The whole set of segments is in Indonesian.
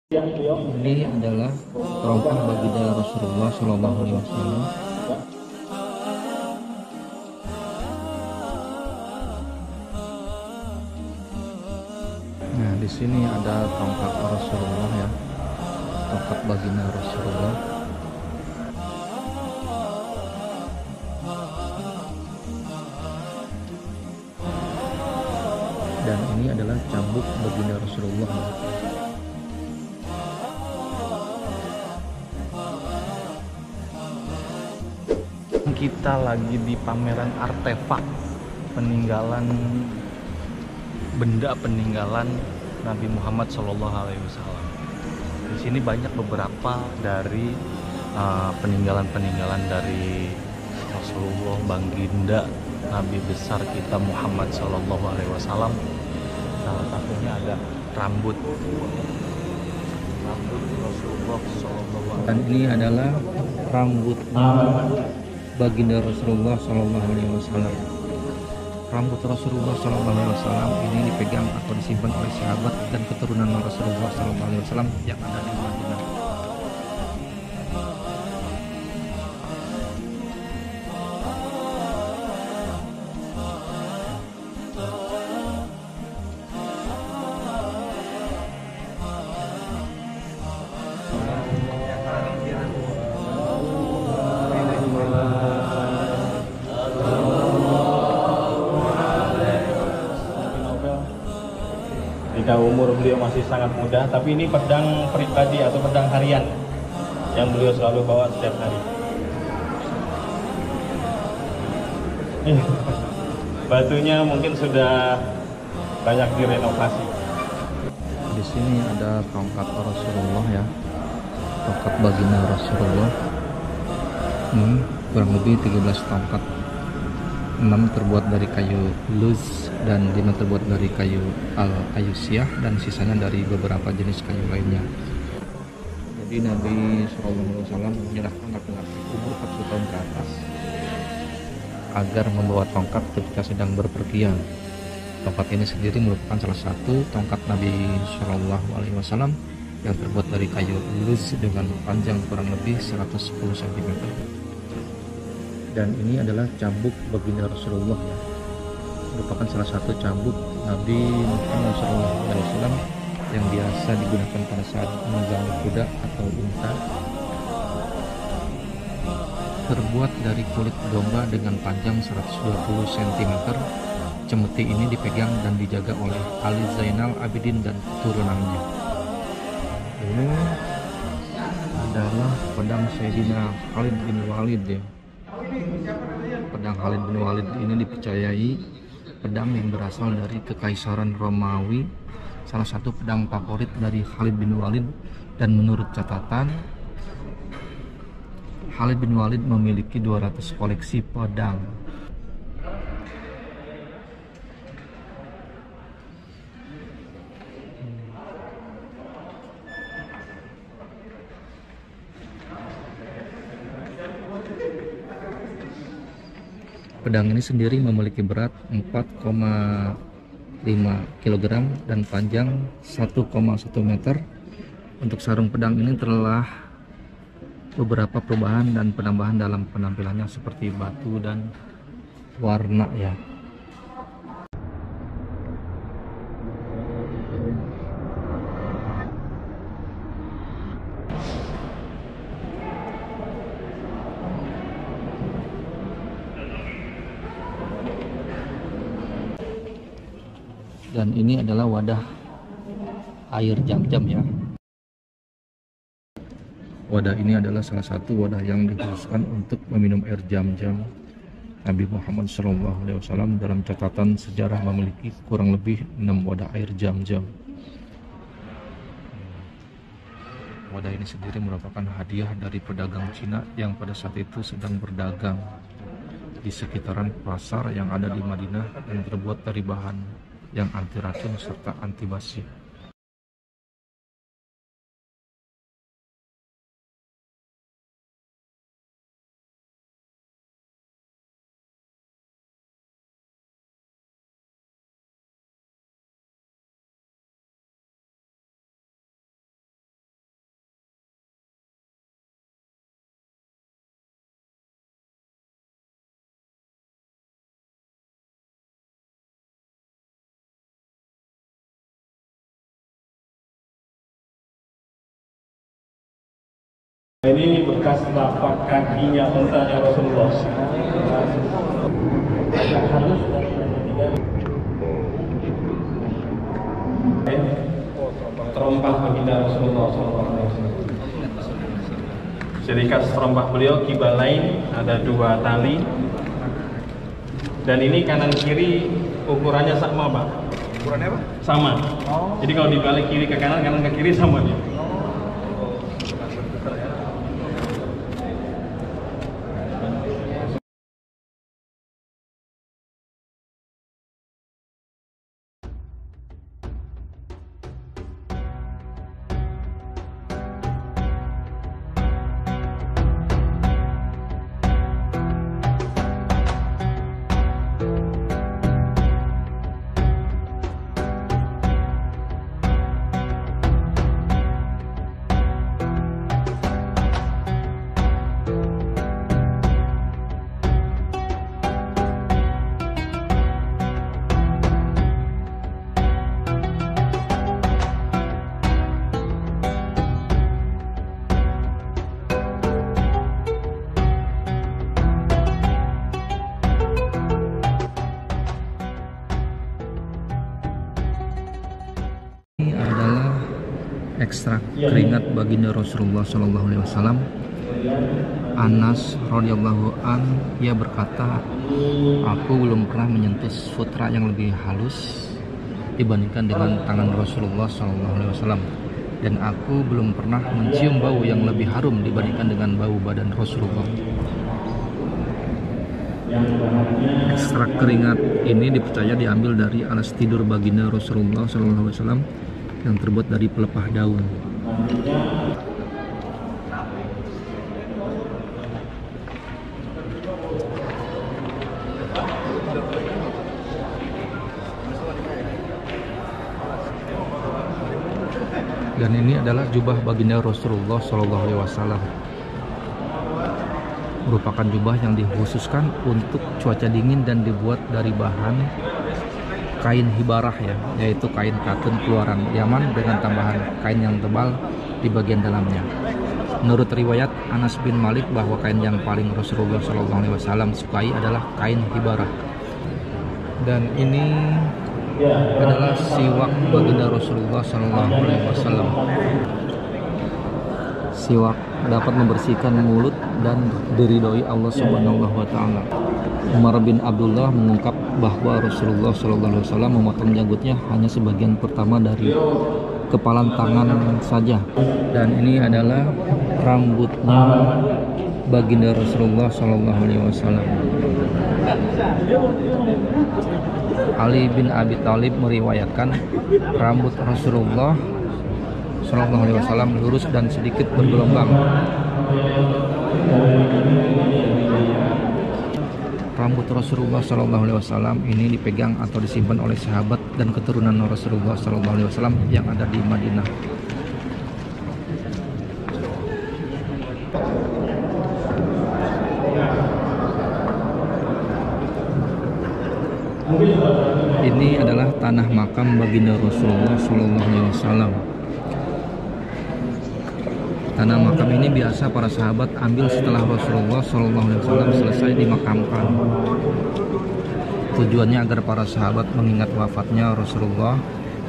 Ini adalah terompah baginda Rasulullah Shallallahu Alaihi Wasallam. Nah, di sini ada tongkat Rasulullah ya, tongkat baginda Rasulullah. Dan ini adalah cambuk baginda Rasulullah ya. Kita lagi di pameran artefak peninggalan benda peninggalan Nabi Muhammad Shallallahu Alaihi Wasallam. Di sini banyak beberapa dari peninggalan-peninggalan dari Rasulullah, baginda Nabi besar kita Muhammad Shallallahu Alaihi Wasallam. Salah satunya ada rambut Rasulullah Shallallahu Alaihi Wasallam. Dan ini adalah rambutnya baginda Rasulullah Shallallahu Alaihi Wasallam. Rambut Rasulullah Shallallahu Alaihi Wasallam ini dipegang atau disimpan oleh sahabat dan keturunan Rasulullah Shallallahu Alaihi Wasallam yang ada di Madinah. Jika umur beliau masih sangat muda, tapi ini pedang pribadi atau pedang harian yang beliau selalu bawa setiap hari. Batunya mungkin sudah banyak direnovasi. Di sini ada tongkat Rasulullah ya, tongkat baginda Rasulullah. Kurang lebih 13 tongkat. 6 terbuat dari kayu luz dan 5 terbuat dari kayu al-ayusyah dan sisanya dari beberapa jenis kayu lainnya. Jadi Nabi SAW menyerahkan laki-laki umur 40 tahun ke atas agar membawa tongkat ketika sedang berpergian. Tongkat ini sendiri merupakan salah satu tongkat Nabi SAW yang terbuat dari kayu luz dengan panjang kurang lebih 110 cm. Dan ini adalah cambuk baginda Rasulullah ya, merupakan salah satu cambuk Nabi Muhammad SAW yang biasa digunakan pada saat menunggangi kuda atau unta. Terbuat dari kulit domba dengan panjang 120 cm. Cemeti ini dipegang dan dijaga oleh Ali Zainal Abidin dan keturunannya. Ini adalah pedang Sayyidina Khalid bin Walid ya. Pedang Khalid bin Walid ini dipercayai pedang yang berasal dari Kekaisaran Romawi, salah satu pedang favorit dari Khalid bin Walid. Dan menurut catatan, Khalid bin Walid memiliki 200 koleksi pedang. Pedang ini sendiri memiliki berat 4,5 kg dan panjang 1,1 meter. Untuk sarung pedang ini telah beberapa perubahan dan penambahan dalam penampilannya seperti batu dan warna ya. Dan ini adalah wadah air jam-jam ya. Wadah ini adalah salah satu wadah yang dikhususkan untuk meminum air jam-jam. Nabi Muhammad SAW dalam catatan sejarah memiliki kurang lebih 6 wadah air jam-jam. Wadah ini sendiri merupakan hadiah dari pedagang Cina yang pada saat itu sedang berdagang di sekitaran pasar yang ada di Madinah yang terbuat dari bahan yang anti racun serta anti basi. Ini bekas telapak kakinya untanya Rasulullah. Halus terompah baginda Rasulullah SAW. Ciri khas terompah beliau kibalain, ada 2 tali. Dan ini kanan kiri ukurannya sama, Pak. Ukurannya apa? Sama. Jadi kalau dibalik kiri ke kanan, kanan ke kiri sama dia. Ini adalah ekstrak keringat baginda Rasulullah SAW. Anas radhiyallahu an, ia berkata, aku belum pernah menyentuh sutra yang lebih halus dibandingkan dengan tangan Rasulullah SAW, dan aku belum pernah mencium bau yang lebih harum dibandingkan dengan bau badan Rasulullah. Ekstrak keringat ini dipercaya diambil dari alas tidur baginda Rasulullah SAW yang terbuat dari pelepah daun. Dan ini adalah jubah baginda Rasulullah SAW. Merupakan jubah yang dikhususkan untuk cuaca dingin dan dibuat dari bahan kain hibarah, yaitu kain katun keluaran Yaman dengan tambahan kain yang tebal di bagian dalamnya. Menurut riwayat Anas bin Malik bahwa kain yang paling Rasulullah SAW sukai adalah kain hibarah. Dan ini adalah siwak baginda Rasulullah SAW. Siwak dapat membersihkan mulut dan diridhoi Allah Subhanahu wa Ta'ala. Umar bin Abdullah mengungkap bahwa Rasulullah SAW memotong janggutnya hanya sebagian pertama dari kepalan tangan saja. Dan ini adalah rambutnya baginda Rasulullah SAW. Ali bin Abi Thalib meriwayatkan rambut Rasulullah SAW lurus dan sedikit bergelombang. Rambut Rasulullah SAW ini dipegang atau disimpan oleh sahabat dan keturunan Rasulullah SAW yang ada di Madinah. Ini adalah tanah makam baginda Rasulullah SAW. Tanah makam ini biasa para sahabat ambil setelah Rasulullah SAW selesai dimakamkan. Tujuannya agar para sahabat mengingat wafatnya Rasulullah,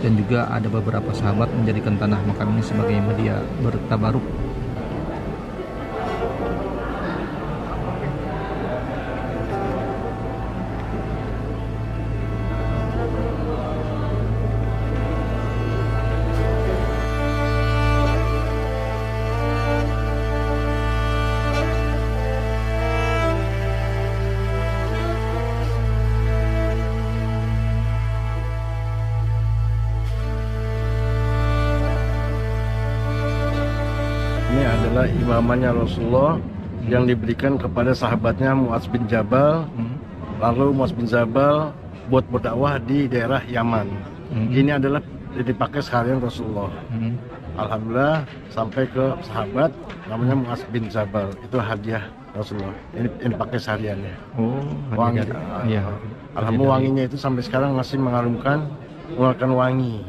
dan juga ada beberapa sahabat menjadikan tanah makam ini sebagai media bertabaruk. Ini adalah imamannya Rasulullah yang diberikan kepada sahabatnya Mu'adz bin Jabal. Lalu Mu'adz bin Jabal buat berdakwah di daerah Yaman. Ini adalah dipakai seharian Rasulullah. Alhamdulillah sampai ke sahabat namanya Mu'adz bin Jabal. Itu hadiah Rasulullah. Ini pakai sehariannya. Oh, Wangi. Iya. Alhamdulillah wanginya itu sampai sekarang masih mengeluarkan wangi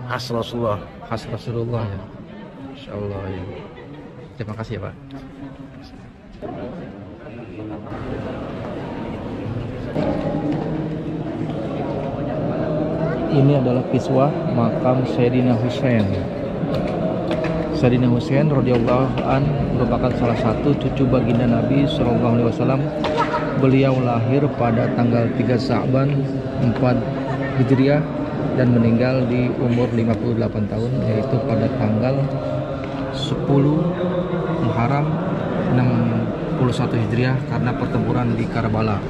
khas Rasulullah. Khas Rasulullah ya. Insya Allah ya. Terima kasih ya Pak. Ini adalah kiswah makam Sayyidina Husain. Sayyidina Husain radhiyallahu an merupakan salah satu cucu baginda Nabi Shallallahu Alaihi Wasallam. Beliau lahir pada tanggal 3 Sa'ban 4 Hijriah dan meninggal di umur 58 tahun, yaitu pada tanggal 10 Muharram 61 Hijriah karena pertempuran di Karbala,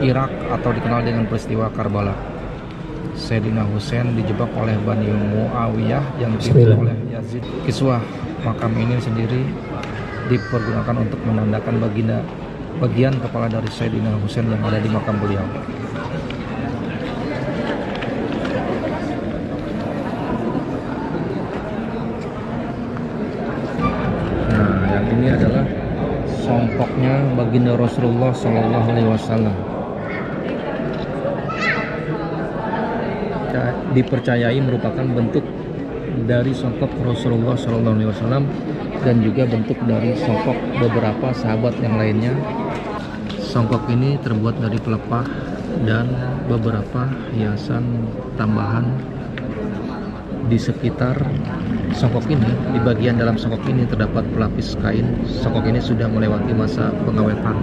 Irak, atau dikenal dengan peristiwa Karbala. Sayyidina Husain dijebak oleh Bani Muawiyah yang dipimpin oleh Yazid. Kiswah makam ini sendiri dipergunakan untuk menandakan bagian kepala dari Sayyidina Husain yang ada di makam beliau. Nah, yang ini adalah songkoknya baginda Rasulullah Shallallahu Alaihi Wasallam. Dipercayai merupakan bentuk dari songkok Rasulullah Shallallahu Alaihi Wasallam dan juga bentuk dari songkok beberapa sahabat yang lainnya. Songkok ini terbuat dari pelepah dan beberapa hiasan tambahan di sekitar songkok ini. Di bagian dalam songkok ini terdapat pelapis kain. Songkok ini sudah melewati masa pengawetan.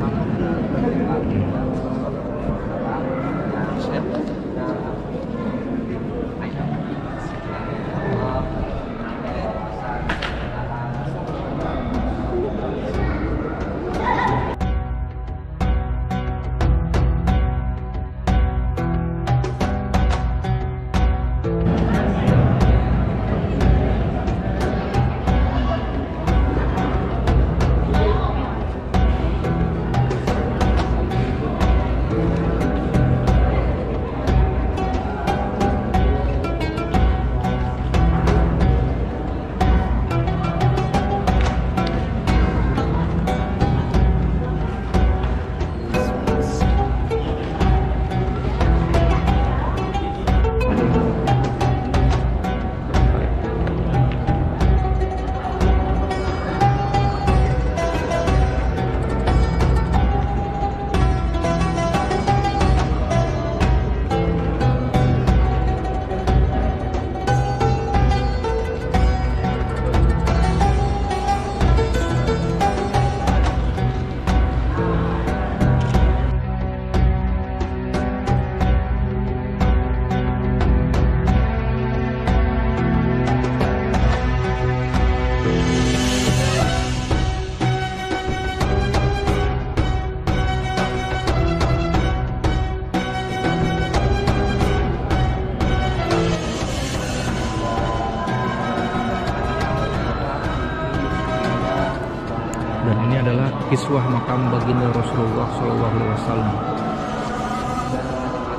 Dan ini adalah kiswah makam baginda Rasulullah Shallallahu Alaihi Wasallam.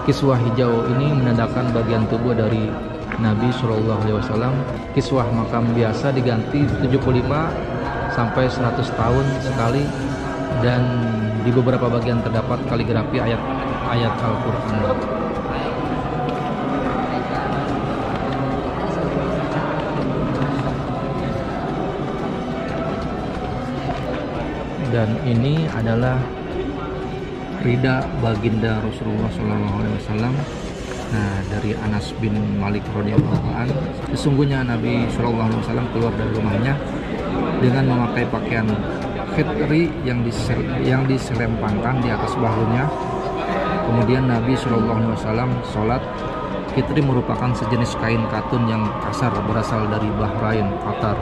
Kiswah hijau ini menandakan bagian tubuh dari Nabi Shallallahu Alaihi Wasallam. Kiswah makam biasa diganti 75 sampai 100 tahun sekali, dan di beberapa bagian terdapat kaligrafi ayat-ayat Al-Quran. Dan ini adalah rida baginda Rasulullah SAW. Nah, dari Anas bin Malik radhiyallahu anhu, sesungguhnya Nabi SAW keluar dari rumahnya dengan memakai pakaian khitri yang diselempangkan di atas bahunya. Kemudian Nabi SAW sholat. Khitri merupakan sejenis kain katun yang kasar berasal dari Bahrain, Qatar.